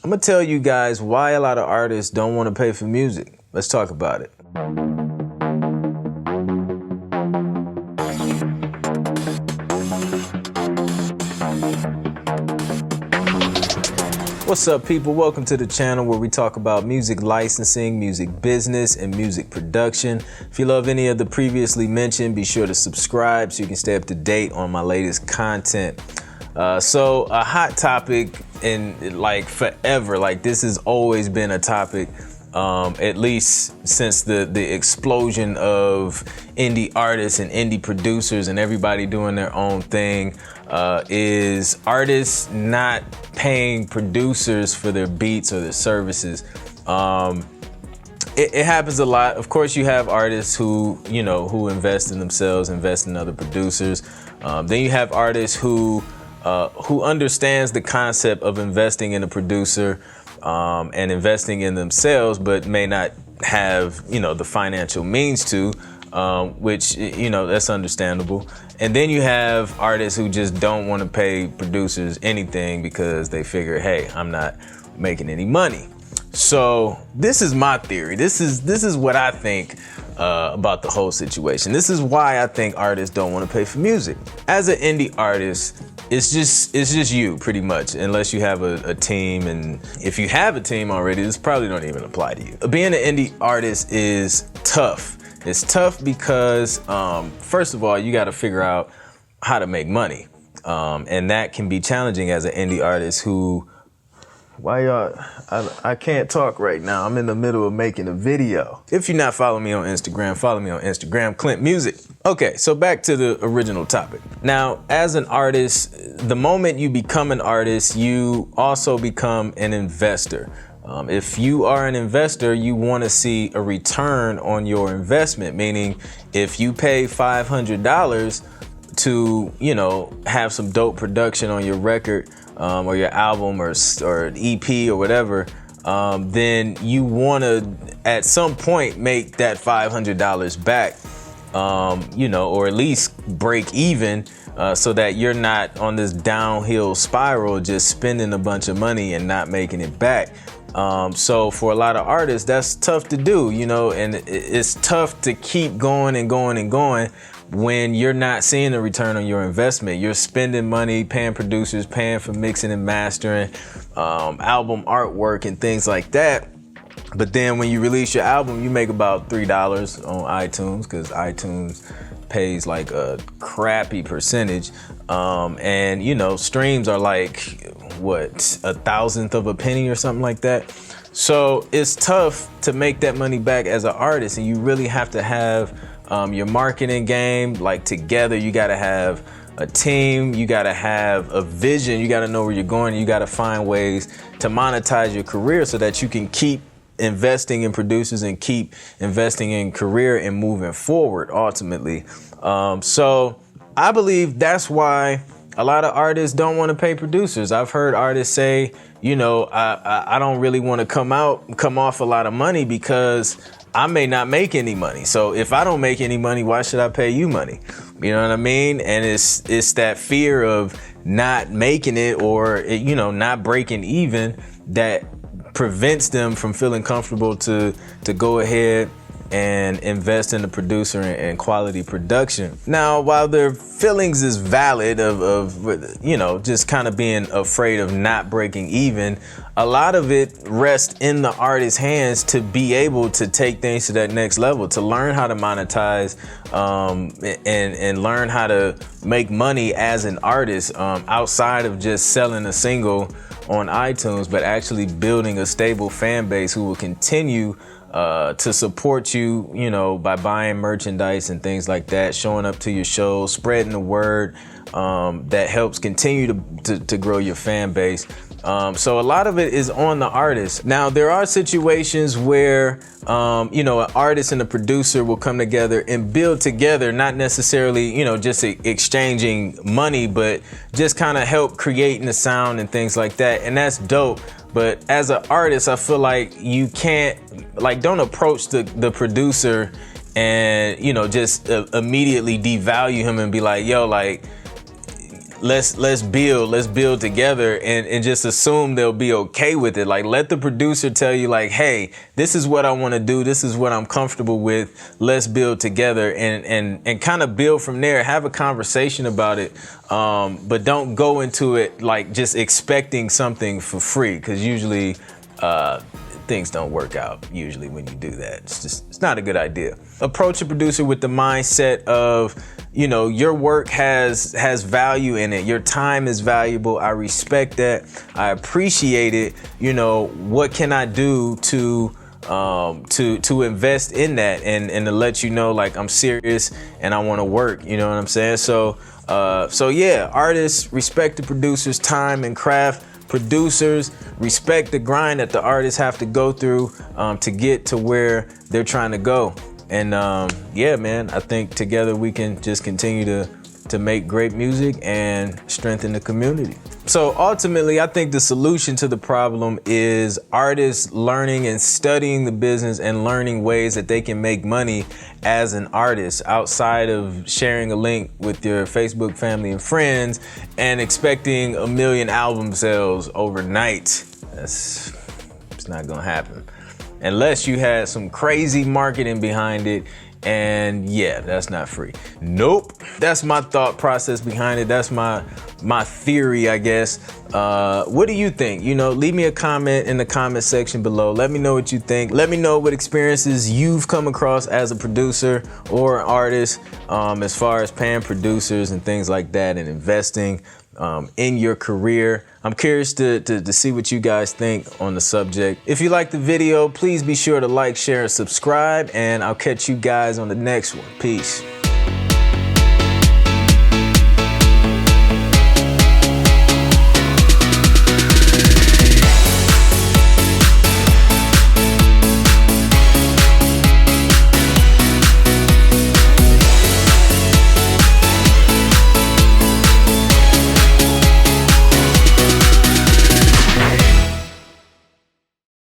I'm gonna tell you guys why a lot of artists don't want to pay for music. Let's talk about it. What's up, people? Welcome to the channel where we talk about music licensing, music business, and music production. If you love any of the previously mentioned, be sure to subscribe so you can stay up to date on my latest content. So a hot topic in like forever, like this has always been a topic, at least since the explosion of indie artists and indie producers and everybody doing their own thing, is artists not paying producers for their beats or their services. It happens a lot. Of course, you have artists who invest in themselves, invest in other producers. Then you have artists who understands the concept of investing in a producer and investing in themselves, but may not have, the financial means to, which, that's understandable. And then you have artists who just don't want to pay producers anything because they figure, hey, I'm not making any money. So this is my theory. This is what I think about the whole situation. This is why I think artists don't want to pay for music. As an indie artist, it's just you pretty much, unless you have a team. And if you have a team already, this probably don't even apply to you. Being an indie artist is tough. It's tough because, first of all, you got to figure out how to make money. And that can be challenging as an indie artist who, I can't talk right now. I'm in the middle of making a video. If you're not following me on Instagram, follow me on Instagram, ClintMusic. Okay, so back to the original topic. Now, as an artist, the moment you become an artist, you also become an investor. If you are an investor, you want to see a return on your investment, meaning if you pay $500 to, have some dope production on your record, or your album or EP or whatever, then you want to at some point make that $500 back, or at least break even, so that you're not on this downhill spiral just spending a bunch of money and not making it back. So for a lot of artists, that's tough to do, and it's tough to keep going and going and going when you're not seeing a return on your investment. You're spending money, paying producers, paying for mixing and mastering, album artwork and things like that. But then when you release your album, you make about $3 on iTunes, because iTunes pays like a crappy percentage. And streams are like, what, 1/1000th of a penny or something like that. So it's tough to make that money back as an artist, and you really have to have your marketing game like together. You got to have a team, you got to have a vision, you got to know where you're going, you got to find ways to monetize your career so that you can keep investing in producers and keep investing in career and moving forward ultimately. So I believe that's why a lot of artists don't want to pay producers. I've heard artists say, I don't really want to come off a lot of money because I may not make any money. So if I don't make any money, why should I pay you money? You know what I mean? And it's that fear of not making it or, not breaking even that prevents them from feeling comfortable to go ahead and invest in the producer and quality production. Now, while their feelings is valid of just kind of being afraid of not breaking even, a lot of it rests in the artist's hands to be able to take things to that next level, to learn how to monetize, and learn how to make money as an artist, outside of just selling a single on iTunes, but actually building a stable fan base who will continue to support you, by buying merchandise and things like that, showing up to your shows, spreading the word, that helps continue to grow your fan base. So a lot of it is on the artist. Now, there are situations where, an artist and a producer will come together and build together, not necessarily, just exchanging money, but just kind of help creating the sound and things like that. And that's dope. But as an artist, I feel like you can't, don't approach the producer and, just immediately devalue him and be like, yo, let's build together, and just assume they'll be okay with it. Like, let the producer tell you, like, hey, this is what I want to do, this is what I'm comfortable with, let's build together, and kind of build from there. Have a conversation about it, but don't go into it like just expecting something for free, because usually things don't work out usually when you do that. It's not a good idea. Approach a producer with the mindset of, you know, your work has value in it. Your time is valuable. I respect that. I appreciate it. You know, what can I do to invest in that, and to let you know, like, I'm serious and I want to work, you know what I'm saying? So yeah, artists respect the producer's time and craft. Producers respect the grind that the artists have to go through to get to where they're trying to go. And yeah, man, I think together we can just continue to make great music and strengthen the community. So ultimately, I think the solution to the problem is artists learning and studying the business and learning ways that they can make money as an artist outside of sharing a link with your Facebook family and friends and expecting 1 million album sales overnight. It's not gonna happen unless you had some crazy marketing behind it. And yeah, that's not free. Nope. That's my thought process behind it. That's my theory, I guess. What do you think? You know, leave me a comment in the comment section below. Let me know what you think. Let me know what experiences you've come across as a producer or an artist, as far as paying producers and things like that, and investing in your career. I'm curious to see what you guys think on the subject. If you like the video, please be sure to like, share, and subscribe, and I'll catch you guys on the next one. Peace.